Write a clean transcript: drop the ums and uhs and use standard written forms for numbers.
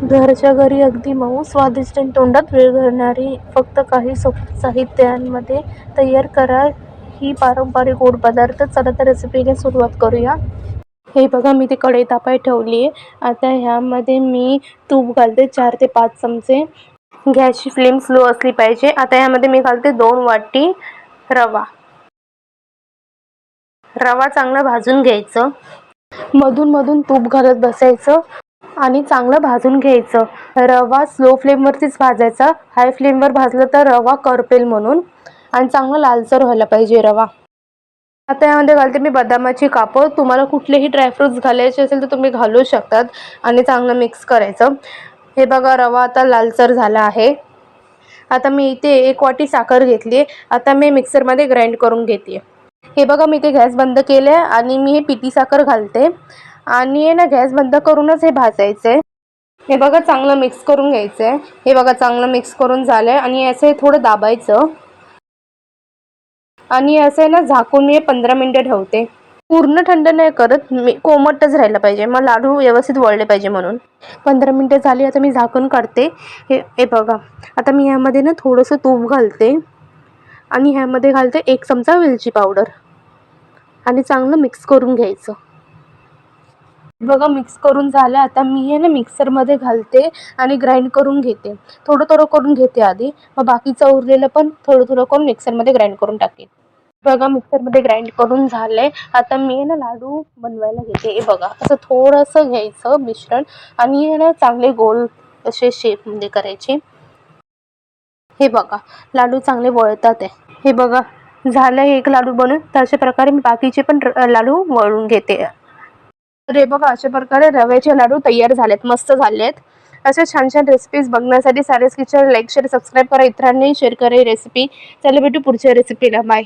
घरच्या घरी अगदी मऊ, स्वादिष्ट आणि तोंडात वेळ घालणारी फक्त काही सोप्या साहित्यांमध्ये तयार करा ही पारंपरिक गोड पदार्थ. चला तर रेसिपीला सुरुवात करूया. हे बघा, मी ती कढई तापाय ठेवली आहे. आता ह्यामध्ये मी तूप घालते 4 ते 5 चमचे. गॅसची फ्लेम स्लो असली पाहिजे. आता ह्यामध्ये मी घालते 2 वाटी रवा. रवा चांगला भाजून घ्यायचं. मधून मधून तूप घालत बसायचं आणि चांगलं भाजून घ्यायचं. रवा स्लो फ्लेमवरतीच भाजायचा. हाय फ्लेमवर भाजलं तर रवा करपेल म्हणून. आणि चांगलं लालसर व्हायला पाहिजे रवा. आता यामध्ये घालते मी बदामाची कापं. तुम्हाला कुठलेही ड्रायफ्रुट्स घालायचे असेल तर तुम्ही घालू शकतात. आणि चांगलं मिक्स करायचं. हे बघा, रवा आता लालसर झाला आहे. आता मी इथे 1 वाटी साखर घेतली आहे. आता मी मिक्सरमध्ये ग्राइंड करून घेते. हे बघा, मी ते गॅस बंद केले आणि मी हे पिठी साखर घालते आणि ना गॅस बंद करूनच हे भाजायचं आहे. हे बघा, चांगलं मिक्स करून घ्यायचं आहे. हे बघा, चांगलं मिक्स करून झालं आहे आणि असं थोडं दाबायचं आणि असं ना झाकून मी 15 मिनिटं ठेवते. पूर्ण थंड नाही करत मी, कोमटच राहायला पाहिजे. मग लाडू व्यवस्थित वळले पाहिजे म्हणून. 15 मिनिटं झाली. आता मी झाकण काढते. हे बघा, आता मी ह्यामध्ये ना थोडंसं तूप घालते आणि ह्यामध्ये घालते 1 चमचा वेलची पावडर आणि चांगलं मिक्स करून घ्यायचं. बघा, मिक्स करून झालं. आता मी हे ना मिक्सरमध्ये घालते आणि ग्राइंड करून घेते. थोडं थोडं करून घेते आधी, मग बाकीचं उरलेलं पण थोडं थोडं करून मिक्सरमध्ये ग्राइंड करून टाकेन. बघा, मिक्सरमध्ये ग्राइंड करून झालंय. आता मी ना लाडू बनवायला घेते. हे बघा, असं थोडंसं घ्यायचं मिश्रण आणि हे ना चांगले गोल असे शेपमध्ये करायचे. हे बघा, लाडू चांगले वळतात आहे. हे बघा, झालं आहे 1 लाडू बनून. तर अशा प्रकारे मी बाकीचे पण लाडू वळून घेते. तर हे बघा, अशा प्रकारे रव्याचे लाडू तयार झालेत, मस्त झालेत. असे छान छान रेसिपीज बघण्यासाठी सारेस किचन लाईक, शेअर, सबस्क्राईब करा. इतरांनाही शेअर करा ही रेसिपी. चला भेटू पुढच्या रेसिपीला. बाय.